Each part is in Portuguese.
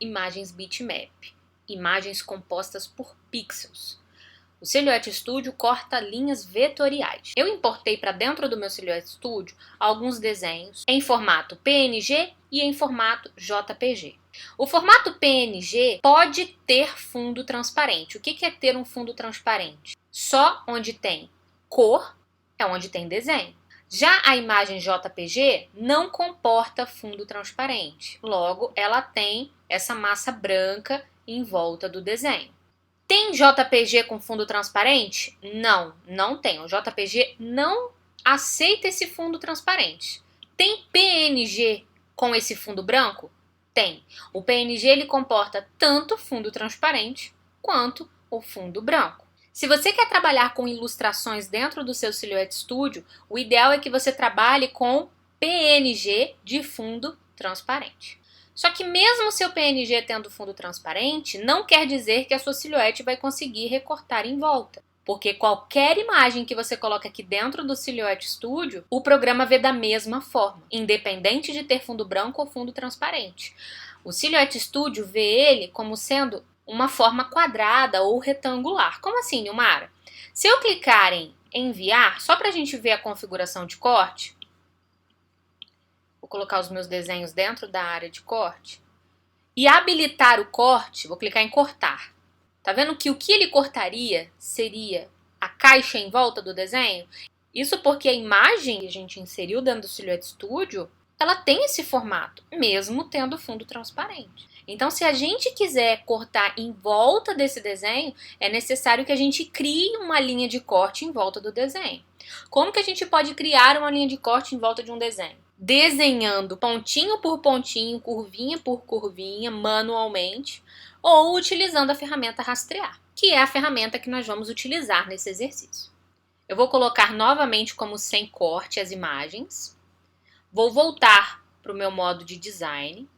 imagens bitmap, imagens compostas por pixels. O Silhouette Studio corta linhas vetoriais. Eu importei para dentro do meu Silhouette Studio alguns desenhos em formato PNG e em formato JPG. O formato PNG pode ter fundo transparente. O que é ter um fundo transparente? Só onde tem cor é onde tem desenho. Já a imagem JPG não comporta fundo transparente. Logo, ela tem essa massa branca em volta do desenho. Tem JPG com fundo transparente? Não, não tem. O JPG não aceita esse fundo transparente. Tem PNG com esse fundo branco? Tem. O PNG ele comporta tanto fundo transparente quanto o fundo branco. Se você quer trabalhar com ilustrações dentro do seu Silhouette Studio, o ideal é que você trabalhe com PNG de fundo transparente. Só que mesmo seu PNG tendo fundo transparente, não quer dizer que a sua silhuete vai conseguir recortar em volta. Porque qualquer imagem que você coloca aqui dentro do Silhouette Studio, o programa vê da mesma forma, independente de ter fundo branco ou fundo transparente. O Silhouette Studio vê ele como sendo uma forma quadrada ou retangular. Como assim, Nilmara? Se eu clicar em enviar, só para a gente ver a configuração de corte, vou colocar os meus desenhos dentro da área de corte, e habilitar o corte, vou clicar em cortar. Tá vendo que o que ele cortaria seria a caixa em volta do desenho? Isso porque a imagem que a gente inseriu dentro do Silhouette Studio, ela tem esse formato, mesmo tendo fundo transparente. Então, se a gente quiser cortar em volta desse desenho, é necessário que a gente crie uma linha de corte em volta do desenho. Como que a gente pode criar uma linha de corte em volta de um desenho? Desenhando pontinho por pontinho, curvinha por curvinha, manualmente, ou utilizando a ferramenta rastrear, que é a ferramenta que nós vamos utilizar nesse exercício. Eu vou colocar novamente como sem corte as imagens, vou voltar para o meu modo de design,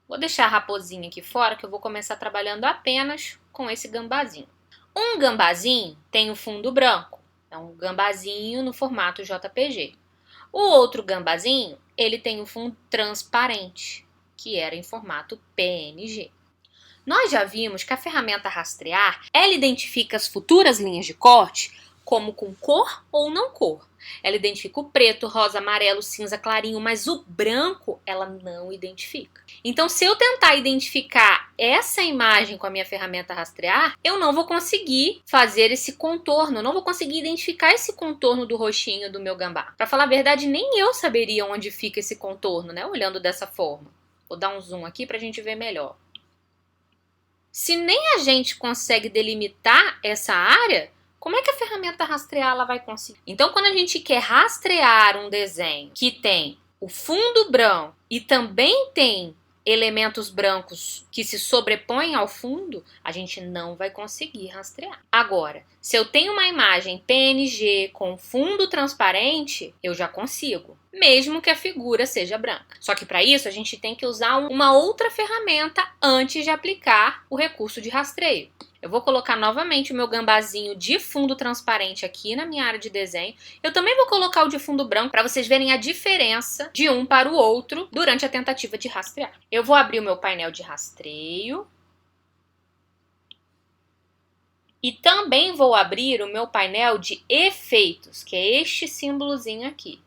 vou deixar a raposinha aqui fora, que eu vou começar trabalhando apenas com esse gambazinho. Um gambazinho tem o fundo branco, é um gambazinho no formato JPG. O outro gambazinho, ele tem o fundo transparente, que era em formato PNG. Nós já vimos que a ferramenta rastrear, ela identifica as futuras linhas de corte como com cor ou não cor. Ela identifica o preto, rosa, amarelo, cinza, clarinho, mas o branco ela não identifica. Então, se eu tentar identificar essa imagem com a minha ferramenta rastrear, eu não vou conseguir fazer esse contorno, não vou conseguir identificar esse contorno do roxinho do meu gambá. Para falar a verdade, nem eu saberia onde fica esse contorno, né? Olhando dessa forma. Vou dar um zoom aqui para a gente ver melhor. Se nem a gente consegue delimitar essa área, como é que a ferramenta rastrear ela vai conseguir? Então, quando a gente quer rastrear um desenho que tem o fundo branco e também tem elementos brancos que se sobrepõem ao fundo, a gente não vai conseguir rastrear. Agora, se eu tenho uma imagem PNG com fundo transparente, eu já consigo, mesmo que a figura seja branca. Só que para isso a gente tem que usar uma outra ferramenta antes de aplicar o recurso de rastreio. Eu vou colocar novamente o meu gambazinho de fundo transparente aqui na minha área de desenho. Eu também vou colocar o de fundo branco para vocês verem a diferença de um para o outro durante a tentativa de rastrear. Eu vou abrir o meu painel de rastreio. E também vou abrir o meu painel de efeitos, que é este símbolozinho aqui.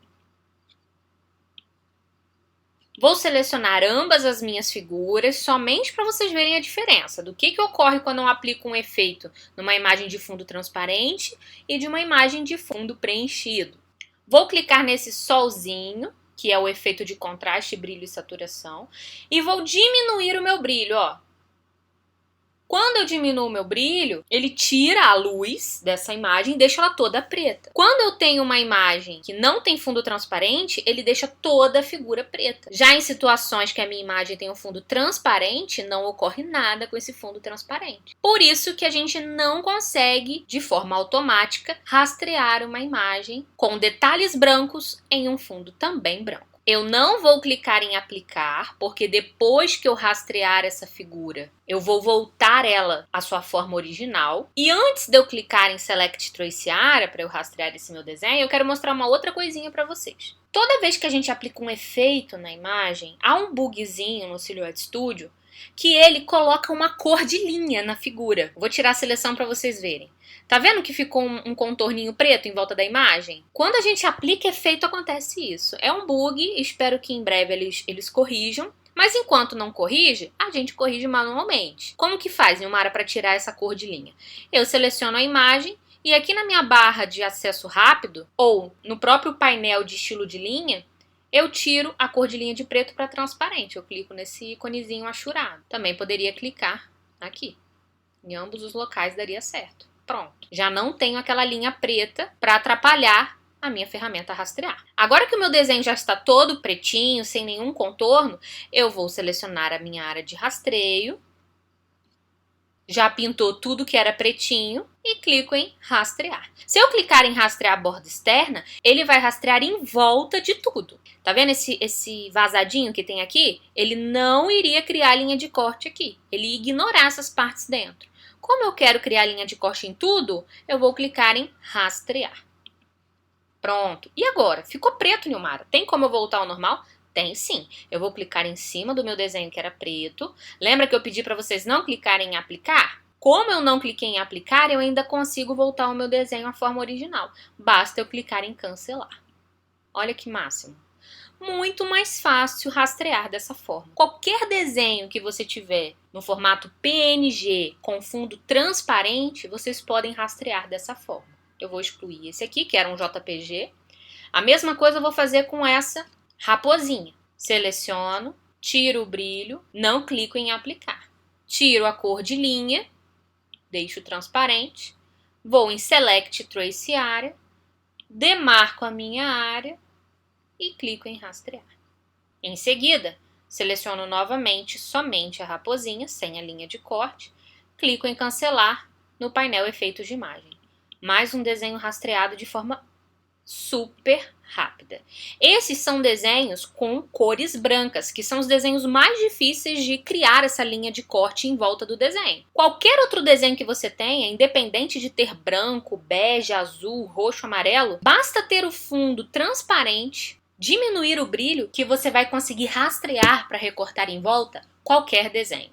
Vou selecionar ambas as minhas figuras somente para vocês verem a diferença do que ocorre quando eu aplico um efeito numa imagem de fundo transparente e de uma imagem de fundo preenchido. Vou clicar nesse solzinho, que é o efeito de contraste, brilho e saturação, e vou diminuir o meu brilho, ó. Quando eu diminuo o meu brilho, ele tira a luz dessa imagem e deixa ela toda preta. Quando eu tenho uma imagem que não tem fundo transparente, ele deixa toda a figura preta. Já em situações que a minha imagem tem um fundo transparente, não ocorre nada com esse fundo transparente. Por isso que a gente não consegue, de forma automática, rastrear uma imagem com detalhes brancos em um fundo também branco. Eu não vou clicar em aplicar, porque depois que eu rastrear essa figura, eu vou voltar ela à sua forma original. E antes de eu clicar em Select Trace Area, para eu rastrear esse meu desenho, eu quero mostrar uma outra coisinha para vocês. Toda vez que a gente aplica um efeito na imagem, há um bugzinho no Silhouette Studio que ele coloca uma cor de linha na figura. Vou tirar a seleção para vocês verem. Tá vendo que ficou um contorninho preto em volta da imagem? Quando a gente aplica efeito, acontece isso. É um bug, espero que em breve eles corrijam. Mas enquanto não corrige, a gente corrige manualmente. Como que faz, Nilmara, para tirar essa cor de linha? Eu seleciono a imagem e aqui na minha barra de acesso rápido, ou no próprio painel de estilo de linha, eu tiro a cor de linha de preto para transparente. Eu clico nesse íconezinho achurado. Também poderia clicar aqui. Em ambos os locais daria certo. Pronto. Já não tenho aquela linha preta para atrapalhar a minha ferramenta rastrear. Agora que o meu desenho já está todo pretinho, sem nenhum contorno, eu vou selecionar a minha área de rastreio. Já pintou tudo que era pretinho e clico em rastrear. Se eu clicar em rastrear a borda externa, ele vai rastrear em volta de tudo. Tá vendo esse vazadinho que tem aqui? Ele não iria criar linha de corte aqui. Ele ia ignorar essas partes dentro. Como eu quero criar linha de corte em tudo, eu vou clicar em rastrear. Pronto. E agora? Ficou preto, Nilmara. Tem como eu voltar ao normal? Tem sim. Eu vou clicar em cima do meu desenho que era preto. Lembra que eu pedi para vocês não clicarem em aplicar? Como eu não cliquei em aplicar, eu ainda consigo voltar ao meu desenho à forma original. Basta eu clicar em cancelar. Olha que máximo. Muito mais fácil rastrear dessa forma. Qualquer desenho que você tiver no formato PNG com fundo transparente, vocês podem rastrear dessa forma. Eu vou excluir esse aqui, que era um JPG. A mesma coisa eu vou fazer com essa raposinha. Seleciono, tiro o brilho, não clico em aplicar. Tiro a cor de linha, deixo transparente, vou em Select Trace Area, demarco a minha área e clico em rastrear. Em seguida, seleciono novamente somente a raposinha, sem a linha de corte, clico em cancelar no painel Efeitos de Imagem. Mais um desenho rastreado de forma super rápida. Esses são desenhos com cores brancas, que são os desenhos mais difíceis de criar essa linha de corte em volta do desenho. Qualquer outro desenho que você tenha, independente de ter branco, bege, azul, roxo, amarelo, basta ter o fundo transparente, diminuir o brilho, que você vai conseguir rastrear para recortar em volta qualquer desenho.